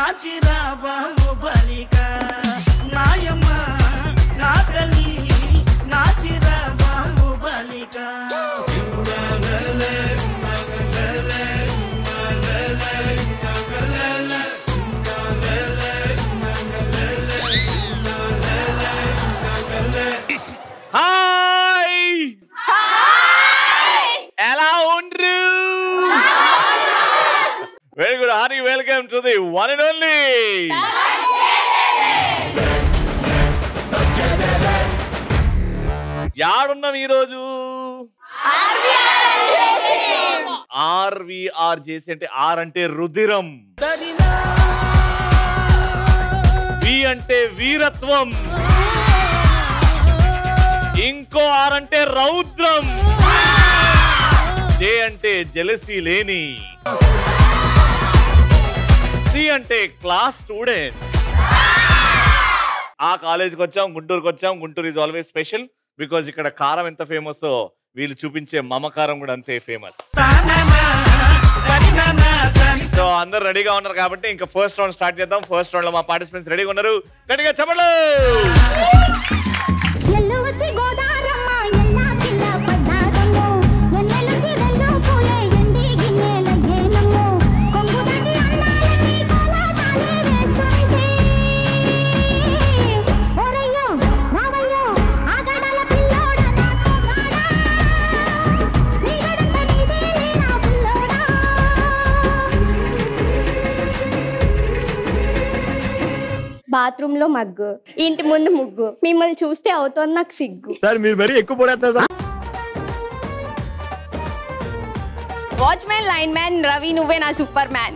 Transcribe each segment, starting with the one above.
నాచిరా బాంబు బలిక నాయమ్మ నా తల్లి నాచిరా బాంబు బలిక Very good, Hari. Welcome to the one and only. యాడున్నాం ఈరోజు? ఆర్వీఆర్ చేసి అంటే ఆర్ అంటే రుధిరం, వి అంటే వీరత్వం, ఇంకో ఆర్ అంటే రౌద్రం, జే అంటే జెలసీ లేని, సి అంటే క్లాస్ స్టూడెంట్. ఆ కాలేజీకి వచ్చాం, గుంటూరుకి వచ్చాం. Guntur is always special because ఇక్కడ కారం ఎంత ఫేమస్ వీళ్ళు చూపించే మమకారం కూడా అంతే ఫేమస్. సో అందరు రెడీగా ఉన్నారు కాబట్టి ఇంకా ఫస్ట్ రౌండ్ స్టార్ట్ చేద్దాం. ఫస్ట్ రౌండ్ లో మా పార్టిసిపెంట్స్ రెడీగా ఉన్నారు. గట్టిగా చెప్పండి. బాత్రూమ్ లో మగ్గు, ఇంటి ముందు ముగ్గు, మిమ్మల్ని చూస్తే అవుతుంది నాకు సిగ్గు. సార్ మీరు మరీ ఎక్కువ పడేస్తారు. వాచ్మెన్, లైన్ మ్యాన్, రవి నువ్వే నా superman.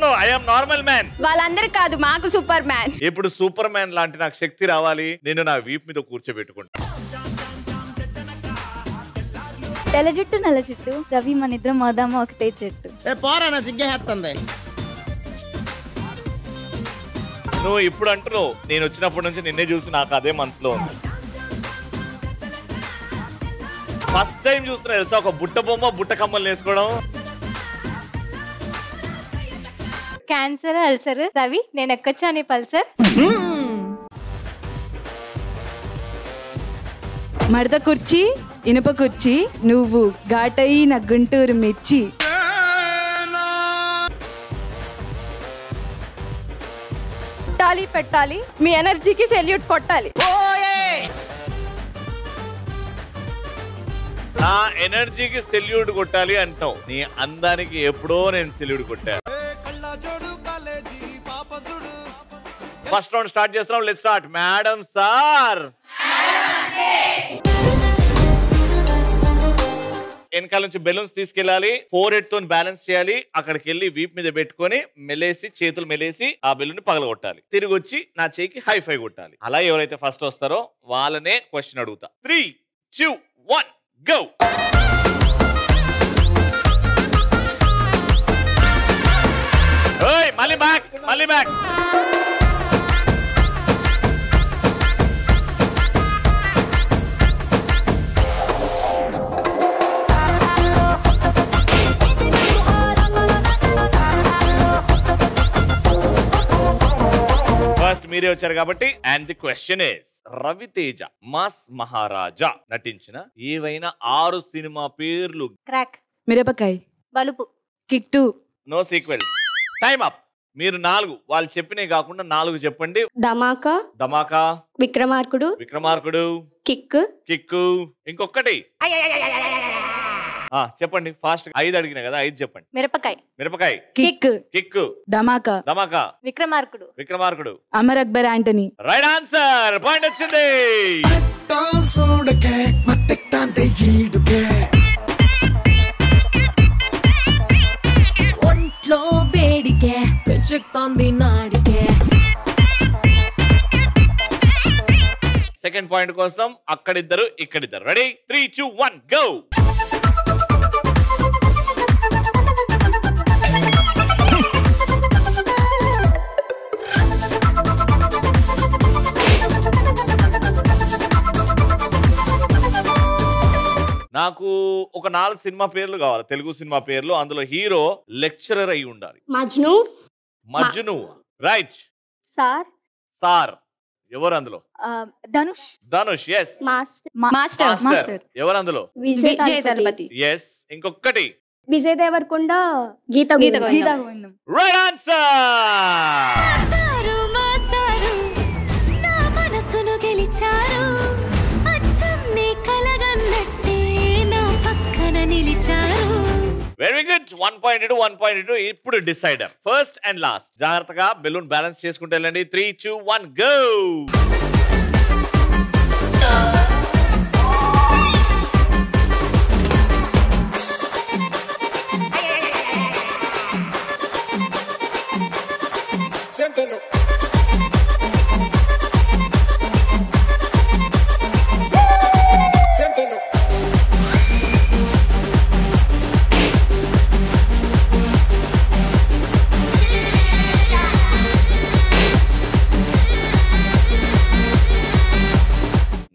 No I am normal man. వాళ్ళందరూ కాదు, మాకు సూపర్ మ్యాన్. ఇప్పుడు సూపర్ మ్యాన్ లాంటి నాకు శక్తి రావాలి, నేను నా వీప్ మీద కూర్చోబెట్టుకుంటా. తెల్ల జుట్టు నల్ల జుట్టు, రవి మన ఇద్దరం మోదామా ఒకటే చెట్టు. పోరా సిగ్గేస్తుంది. నువ్వు ఇప్పుడు అంటున్నావు, నేను వచ్చినప్పటి నుంచి నిన్నే చూసి నాకు అదే మనసులో ఉంది. ఫస్ట్ టైం చూస్తున్నా తెలుసా ఒక బుట్ట బొమ్మ బుట్ట కమ్మలు వేసుకోవడం. క్యాన్సర్, అల్సర్, రవి నేను ఎక్కొచ్చా నీ పల్సర్. మడత కుర్చీ, ఇనుప కుర్చీ, నువ్వు ఘాటయి నా గుంటూరు మిర్చి. పెట్టాలి పెట్టాలి, మీ ఎనర్జీకి సెల్యూట్ కొట్టాలి. నా ఎనర్జీకి సెల్యూట్ కొట్టాలి అంటావు, నీ అందానికి ఎప్పుడో నేను సెల్యూట్ కొట్టా. ఫస్ట్ రౌండ్ స్టార్ట్ చేస్తున్నాం. Let's start. మేడం సార్, వెనకాల నుంచి బెలూన్స్ తీసుకెళ్ళాలి, 4 హెడ్ తో బ్యాలెన్స్ చేయాలి. అక్కడికి వెళ్ళి వీప్ మీద పెట్టుకొని మెలేసి చేతులు మెలేసి ఆ బెలూన్ పగలగొట్టాలి. తిరిగి వచ్చి నా చేయికి హై ఫై కొట్టాలి. అలా ఎవరైతే ఫస్ట్ వస్తారో వాళ్ళనే క్వశ్చన్ అడుగుతా. 3, 2, 1 గో. మళ్ళీ బ్యాక్, మళ్ళీ బ్యాక్. ఫస్ట్ మీరే వచ్చారు కాబట్టి and the question is, Raviteja mass Maharaja నటించిన ఏవైనా 6 సినిమా పేర్లు. Krack, Mirapakay, Balupu, Kick 2, no sequel. Time up. మీరు 4 వాళ్ళు చెప్పినవి కాకుండా 4 చెప్పండి. ధమాకా, ధమాకా, విక్రమార్కుడు, విక్రమార్కుడు, కిక్, కిక్కు, ఇంకొకటి చెప్పండి ఫాస్ట్. 5 అడిగినా కదా, 5 చెప్పండి. Mirapakay, Mirapakay, Kick, Kick, Dhamaka, Dhamaka, Vikramarkudu, Vikramarkudu, Amar Akbar Antony. Right answer. Point వచ్చింది. ఒంట్లో వేడికే పెంచుతోంది నాడికే. సెకండ్ పాయింట్ కోసం అక్కడిద్దరు ఇక్కడిద్దరు. రెడీ? 3, 2, 1 గో. నాకు ఒక 4 సినిమా పేర్లు కావాలి, తెలుగు సినిమా పేర్లు. అందులో హీరో లెక్చరర్ అయి ఉండాలి. Majnu. Majnu. Right. Sir. Sir. ఎవరు అందులో? Dhanush. Dhanush. Yes. Master. Master. ఎవరు అందులో? విజయ్ దళపతి. ఎస్. ఇంకొకటి. విజయ్ దేవరకొండ, గీత గోవిందం. Right answer. మాస్టారు మాస్టారు నా మనసును గెలిచారు, అచ్చం నీ కలగన్నట్టే నా పక్కన నిలిచారు. Very good. 1.2 1.2. ఇప్పుడు డిసైడర్ ఫస్ట్ అండ్ లాస్ట్. జాగ్రత్తగా బెలూన్ బ్యాలెన్స్ చేసుకుంటూ వెళ్ళండి. 3 2 1 గో.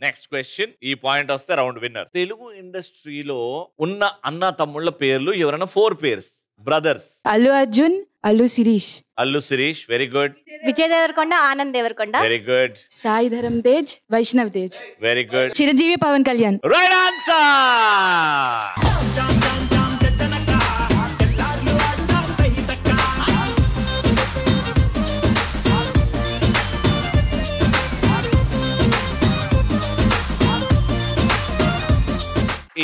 Next question. ఈ పాయింట్ వస్తే రౌండ్ విన్నర్. తెలుగు ఇండస్ట్రీలో ఉన్న అన్న తమ్ముళ్ళ పేర్లు ఎవరైనా 4 pairs brothers. Allu Arjun, Allu Sirish. Allu Sirish. Very good. Vijay Deverakonda, Anand Deverakonda. Very good. Sai Dharam Tej, Vaishnav Tej. Very good. Chiranjeevi, Pawan Kalyan. Right answer.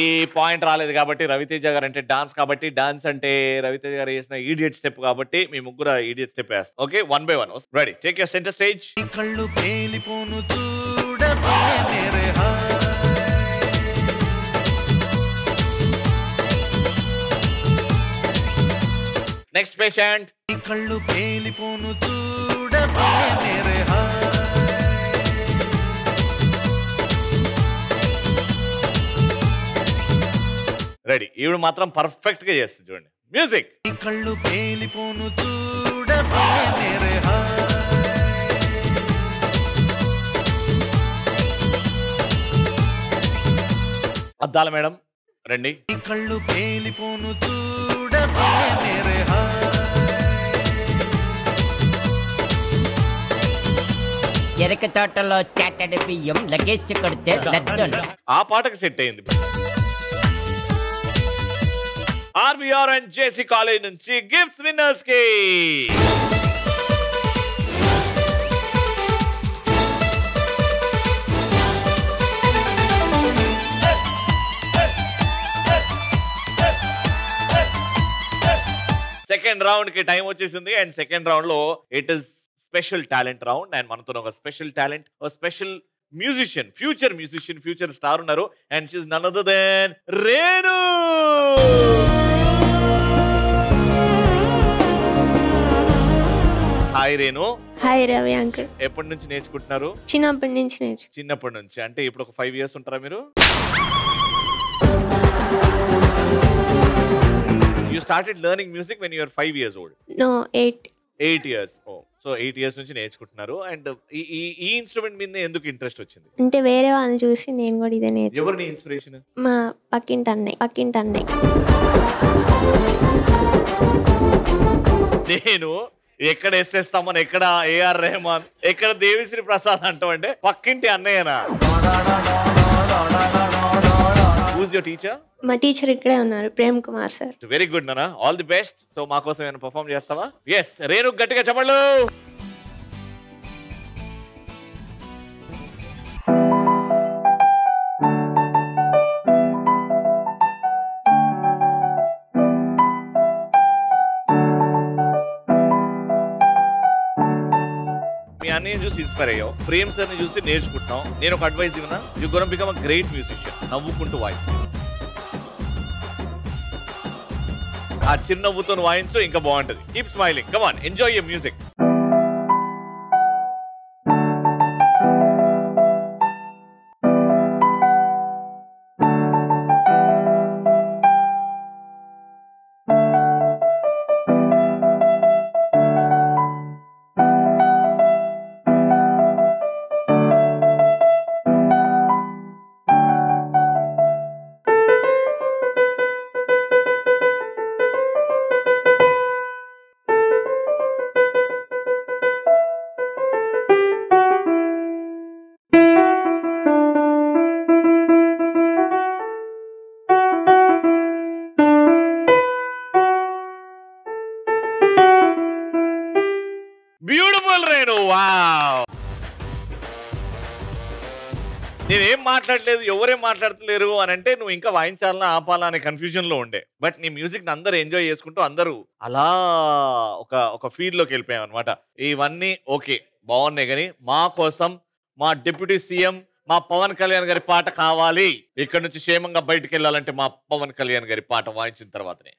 ఈ పాయింట్ రాలేదు కాబట్టి రవితేజ గారు అంటే డాన్స్ కాబట్టి, డాన్స్ అంటే రవితేజ గారు వేసిన ఈడియట్ స్టెప్ కాబట్టి మీ ముగ్గురు ఈడియట్ స్టెప్ వేస్తారు. Okay, 1 by 1. Ready. Take your centre stage. కళ్ళు పేలిపోను చూడబే మేరే హాయ్. Next patient. కళ్ళు పేలిపోను చూడబే మేరే హాయ్. రెడీ. ఈవిడ మాత్రం పర్ఫెక్ట్ గా చేస్తుంది. చూడండి మ్యూజిక్. కళ్ళు పేలిపోను చూడబే మేరే హాయ్. అద్దాల మేడం రండి. కళ్ళు పేలిపోను చూడబే మేరే హాయ్. ఎరక తోటలో చాటడి బియ్యం లగేజ్ కొడితే లడ్డు. ఆ పాటకు సెట్ అయింది. ఆర్వీఆర్ అండ్ జేసీ కాలేజ్ నుంచి గిఫ్ట్స్ విన్నర్స్ కి సెకండ్ రౌండ్ కి టైం వచ్చేసింది. అండ్ సెకండ్ రౌండ్ లో it is special talent round. And మనతో ఒక స్పెషల్ టాలెంట్, ఒక స్పెషల్ మ్యూజిషియన్, ఫ్యూచర్ స్టార్ ఉన్నారు. And she is none other than Renu. Hi Renu. Hi Ravi uncle. ఎప్పటి నుంచి నేర్చుకుంటున్నారు? చిన్నప్పటి నుంచి చిన్నప్పటి నుంచి అంటే ఇప్పుడు ఒక 5 years ఉంటారా మీరు? You started learning music when you were 5 years old. No 8 years. Oh, so 8 years నుంచి నేర్చుకుంటున్నారు. అండ్ ఈ ఇన్స్ట్రుమెంట్ మీద ఎందుకు ఇంట్రెస్ట్ వచ్చింది? అంటే వేరే వాళ్ళని చూసి నేను కూడా ఇదే ఎవరు నీ ఇన్స్పిరేషన్? మా పక్కింటి అన్నయ్య. నేను ఎక్కడ ఎస్ఎస్తామని, ఎక్కడ ఏఆర్ రెహమాన్, ఎక్కడ దేవిశ్రీ ప్రసాద్ అంటామంటే పక్కింటి అన్నయ్యనా? Who's your teacher? మా టీచర్ ఇక్కడే ఉన్నారు, Prem Kumar sir. Very good నాన్న, ఆల్ ది బెస్ట్. సో మా కోసం ఏమైనా పర్ఫామ్ చేస్తావా? ఎస్ రేణు, గట్టిగా చెప్పండి. మీ అన్నయ్య చూసి ఇన్స్పైర్ అయ్యావు, ప్రేమ్ సార్ ని చూసి నేర్చుకుంటున్నావు. నేను ఒక అడ్వైస్ ఇవ్వనా? You gonna become a great musician. నవ్వుకుంటూ వాయిస్, ఆ చిరునవ్వుతో వాయించు, ఇంకా బాగుంటది. Keep smiling, come on, enjoy your music. మాట్లాడలేదు, ఎవరేం మాట్లాడలేరు అని అంటే నువ్వు ఇంకా వాయించాలనా ఆపాలా అనే కన్ఫ్యూజన్ లో ఉండే. బట్ నీ మ్యూజిక్ ని అందరూ ఎంజాయ్ చేసుకుంటూ అందరూ అలా ఒక ఫీల్డ్ లోకి వెళ్ళిపోయాం అనమాట. ఇవన్నీ ఓకే బాగున్నాయి, కానీ మా కోసం మా డిప్యూటీ సీఎం మా పవన్ కళ్యాణ్ గారి పాట కావాలి. ఇక్కడ నుంచి క్షేమంగా బయటకు వెళ్ళాలంటే మా పవన్ కళ్యాణ్ గారి పాట వాయించిన తర్వాతనే.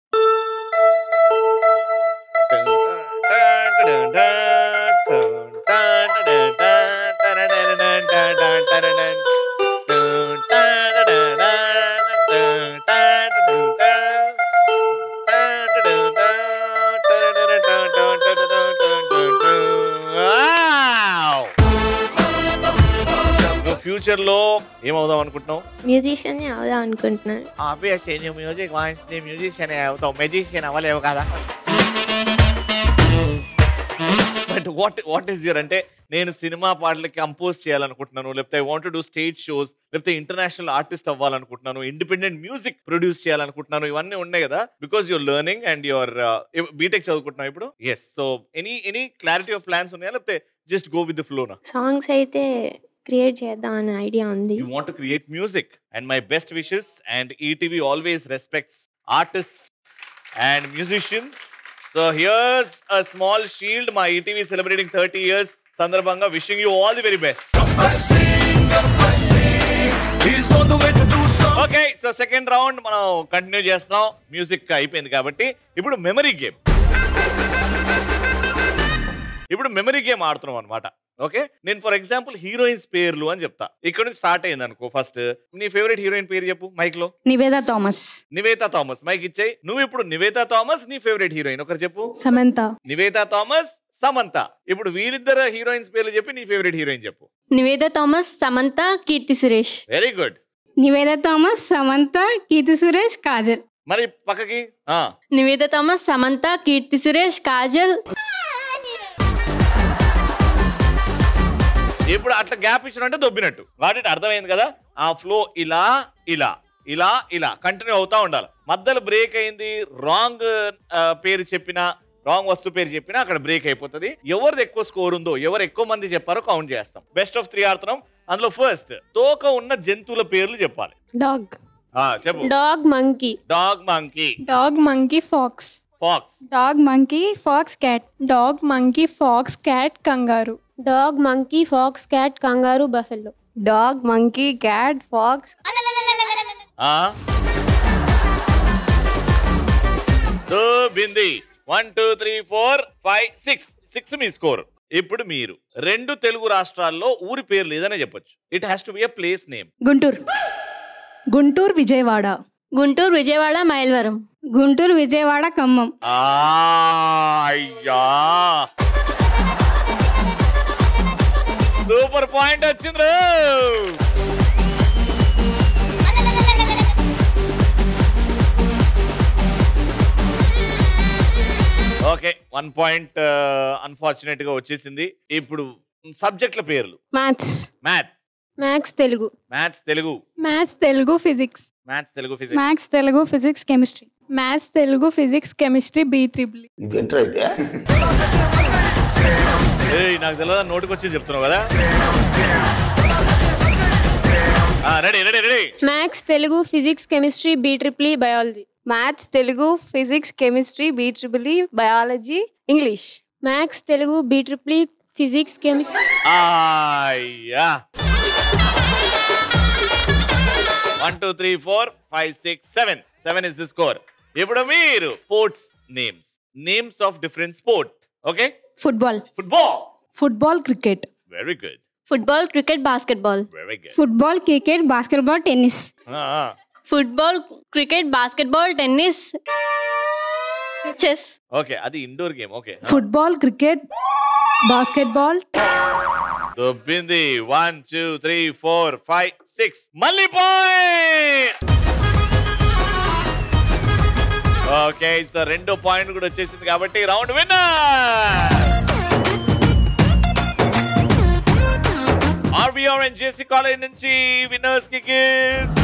ఫ్యూచర్ లో ఏమవుదాం అనుకుంటున్నావు? మ్యూజిషియన్ అవుదాం అనుకుంటున్నాను. మ్యూజిక్ వాయించి మ్యూజిషియన్ అవుతావు, మెజిషియన్ అవ్వలేవు కదా. బట్ వాట్ ఈస్ యువర్ అంటే నేను సినిమా పాటలకి కంపోజ్ చేయాలనుకుంటున్నాను, లేకపోతే I want to do stage shows, లేకపోతే ఇంటర్నేషనల్ ఆర్టిస్ట్ అవ్వాలనుకుంటున్నాను, ఇండిపెండెంట్ మ్యూజిక్ ప్రొడ్యూస్ చేయాలనుకుంటున్నాను, ఇవన్నీ ఉన్నాయి కదా. Because your learning and your BTech చదువుకుంటున్నావు ఇప్పుడు. Yes, so any clarity of plans ఉన్నాయా, లేకపోతే just go with the flow నా? సాంగ్స్ అయితే క్రియేట్ చేద్దాం అనే ఐడియా ఉంది. You want to create music, and my best wishes, and ETV always respects artists and musicians. So here's a small shield. My ETV celebrating 30 years Sandarbanga, wishing you all the very best. Okay, so second round మనం continue చేస్తున్నాం. Music అయిపోయింది కాబట్టి ఇప్పుడు memory game. ఇప్పుడు memory game ఆడుతున్నాం అనమాట. Okay, నేను for example heroines పేర్లు అని చెప్తా. ఇక్కడ నుంచి స్టార్ట్ అయింది అనుకో. ఫస్ట్ నీ ఫేవరెట్ హీరోయిన్ పేరు చెప్పు మైక్ లో. నివేదా థామస్. నివేతా థామస్. మైక్ ఇచ్చాయి. నువ్వు ఇప్పుడు నివేతా థామస్, నీ ఫేవరెట్ హీరోయిన్ ఒకరు చెప్పు. సమంత. నివేతా థామస్, సమంత. ఇప్పుడు వీరిద్దరు హీరోయిన్స్ పేర్లు చెప్పి నీ ఫేవరెట్ హీరోయిన్ చెప్పు. నివేదా థామస్, సమంత, కీర్తి సురేష్. Very good. నివేదా థామస్, సమంత, కీర్తి సురేష్, కాజల్. మరి పక్కకి నివేదా థామస్, సమంత, కీర్తి సురేష్, కాజల్. ఇప్పుడు అట్లా గ్యాప్ ఇచ్చినట్టే దొబ్బినట్టు. వాటి అర్థమైంది కదా. ఆ ఫ్లో ఇలా ఇలా ఇలా ఇలా కంటిన్యూ అవుతా ఉండాలి. మధ్యలో బ్రేక్ అయింది, రాంగ్ పేరు చెప్పినా, రాంగ్ వస్తువు పేరు చెప్పినా అక్కడ బ్రేక్ అయిపోతుంది. ఎవరిది ఎక్కువ స్కోర్ ఉందో, ఎవరు ఎక్కువ మంది చెప్పారో కౌంట్ చేస్తాం. బెస్ట్ ఆఫ్ 3 ఆడుతున్నాం. అందులో ఫస్ట్ తోక ఉన్న జంతువుల పేర్లు చెప్పాలి. డాగ్. చెప్పు. Dog monkey. Dog monkey. Dog monkey fox. Fox. Dog monkey fox cat. Dog monkey fox cat kangaroo. Dog monkey fox cat kangaroo buffalo. Dog monkey cat fox. బింది 1 2 3 4 5 6 మీ స్కోర్. ఇప్పుడు మీరు 2 తెలుగు రాష్ట్రాల్లో ఊరి పేర్లు ఏదైనా చెప్పొచ్చు. It has to be a place name. Guntur. Guntur Vijayawada. Guntur Vijayawada Mylavaram. Guntur Vijayawada Khammam. అయ్యా సూపర్ పాయింట్ వచ్చింది. ఓకే, 1 పాయింట్ అన్ఫార్చునేట్ గా వచ్చేసింది. ఇప్పుడు సబ్జెక్టుల పేర్లు. Maths. Maths Telugu. Maths Telugu. Maths Telugu physics. Maths Telugu physics. Maths Telugu physics chemistry. Maths Telugu physics chemistry B3. నాకు తెలియదా, నోటికి వచ్చి చెప్తున్నావు కదా. Ready ready ready. Maths Telugu physics chemistry B3 biology. Maths Telugu physics chemistry B3 biology English. Maths Telugu B3 physics chemistry. 1 2 3 4 5 6 7 is the score. ఇప్పుడు మీరు sports names of different sport. Okay. Football. Football cricket. Very good. Football cricket basketball. Very good. Football cricket basketball tennis. Football cricket basketball tennis chess. Okay, అది indoor game. Okay. Football cricket basketball. దొబ్బింది. 1 2 3 4 5 6 మళ్ళీ point. Okay, so 2 point కూడా వచ్చేసింది కాబట్టి round winner. RVR and JC college నుంచి winners కి gift.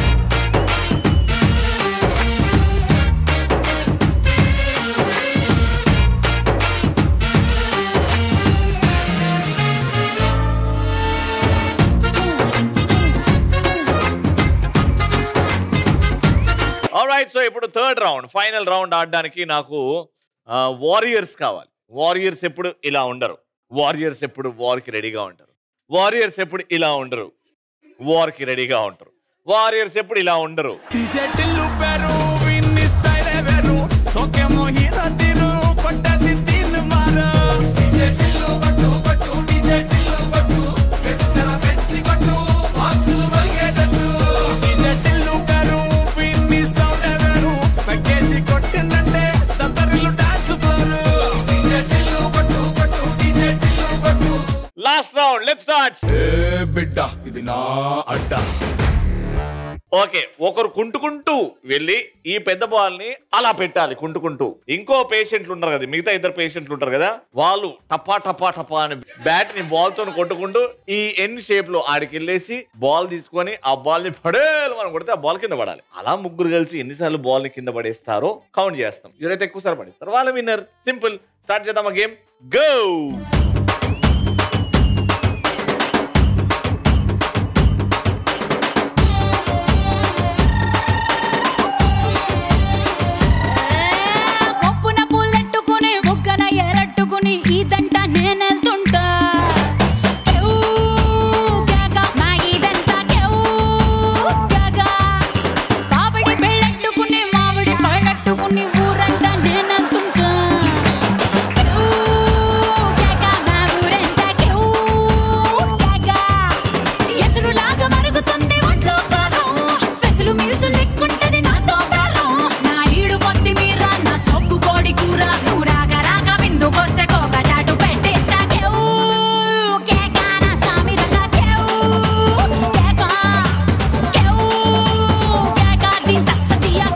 Alright, so ఇప్పుడు third round, final round ఆడడానికి నాకు వారియర్స్ కావాలి. వారియర్స్ ఎప్పుడు ఇలా ఉండరు, వారియర్స్ ఎప్పుడు వార్కి రెడీగా ఉంటారు. వారియర్స్ ఎప్పుడు ఇలా ఉండరు, వార్కి రెడీగా ఉంటారు. వారియర్స్ ఎప్పుడు ఇలా ఉండరు. Last round, let's start. బిడ్డ ఇది నా అడ్డ. ఓకే, ఒకరు కుంటుకుంటూ వెళ్ళి ఈ పెద్ద బాల్ ని అలా పెట్టాలి కుంటుకుంటూ. ఇంకో పేషెంట్లు ఉంటారు కదా, మిగతా ఇద్దరు పేషెంట్లు ఉంటారు కదా, వాళ్ళు టపా టపా టపా అని బ్యాట్ ని బాల్ తో కొట్టుకుంటూ ఈ ఎన్ షేప్ లో ఆడికి వెళ్ళేసి బాల్ తీసుకొని ఆ బాల్ ని పడేలు మనం కొడితే ఆ బాల్ కింద పడాలి. అలా ముగ్గురు కలిసి ఎన్నిసార్లు బాల్ ని కింద పడేస్తారో కౌంట్ చేస్తాం. ఎవరైతే ఎక్కువ సార్లు పడేస్తారో వాళ్ళ విన్నర్. సింపుల్. స్టార్ట్ చేద్దామా గేమ్. గో. ఇదంట నేనెళ్తుంటా బాబడి పెళ్ళట్టుకుని మావిడి పళ్ళట్టుకుని ఊరంట నేనెళ్తుంటా. ఎసురులాగా మరుగుతుంది ఒంట్లో కారం, స్పెషల్ మీల్స్ లెక్కుంటది నాతో కాలం. నా ఈడు కొద్ది మీర నా సొక్కు కోడి కూర, నువ్వు రాగా రాగా బిందుకొస్తే కోకటాటు పెట్టేస్తా. కేకా నా సామి రంగా కేకా కేకా దీని తస్సదియా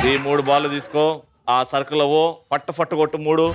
ఈ 3 బాల్ తీసుకో, ఆ సర్కిల్ అవ్వో, పట్టు పట్టు కొట్టు 3.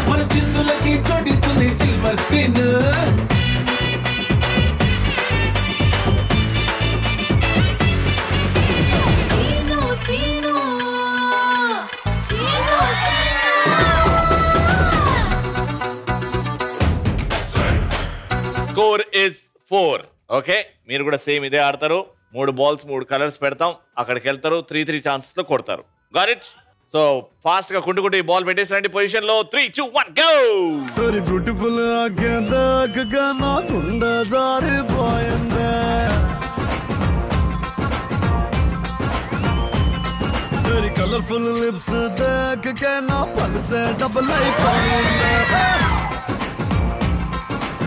మన చిందులకి చోటిస్తుంది silver screen. Score is 4. Okay, మీరు కూడా సేమ్ ఇదే ఆడతారు. 3 బాల్స్ 3 కలర్స్ పెడతాం, అక్కడికి వెళ్తారు. 3 ఛాన్సెస్ లో కొడతారు. Got it? సో ఫాస్ట్ గా కుంటుకుంటూ ఈ బాల్ పెట్టేసండి పొజిషన్ లో. 3, 2, 1 గో. వెరీ బ్యూటిఫుల్ ఆగేదాకా నా గుండె జారిపోయిందే, వెరీ కలర్ఫుల్ లిప్స్ దేకకే నా పల్సే డబుల్ అయిపోయిందే,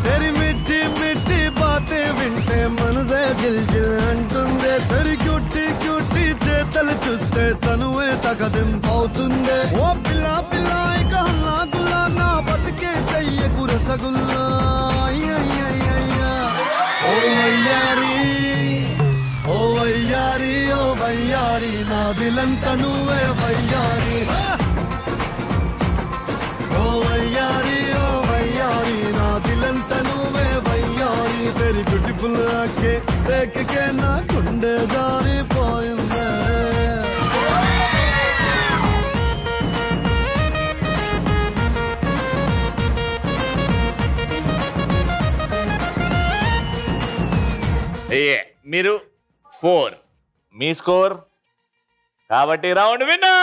तेरी मिट्टी मिट्टी बातें विंटे मन से जिल जिल अंटुंदे, तेरी क्यूटी क्यूटी చేతలు చూస్తే తనువే తగదెం అవుతుందే. ఓ పిల్ల పిల్ల ఇక హల్లా గుల్లా నా బతికే చెయ్యకు రసగుల్లా. ఓ వయ్యారి ఓ వయ్యారి ఓ వయ్యారి నా దిలంత నువ్వే వయ్యారి. ఓ వయ్యారి ఓ వయ్యారి నా దిలంత నువ్వే వయ్యారి, వెరీ బ్యూటిఫుల్ ఆకే దేకకే నా గుండె జారిపోయిందే. మీరు 4, మీ స్కోర్. కాబట్టి round winner.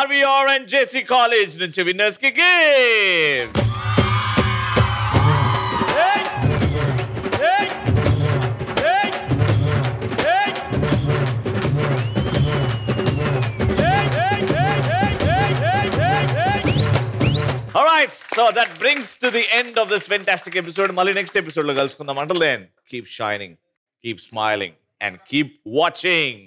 RVR and JC college నుంచి విన్నర్స్ కి gifts. Right so that brings to the end of this fantastic episode. మళ్ళీ నెక్స్ట్ ఎపిసోడ్ లో కలుసుకుందాం. Until then keep shining, keep smiling and keep watching.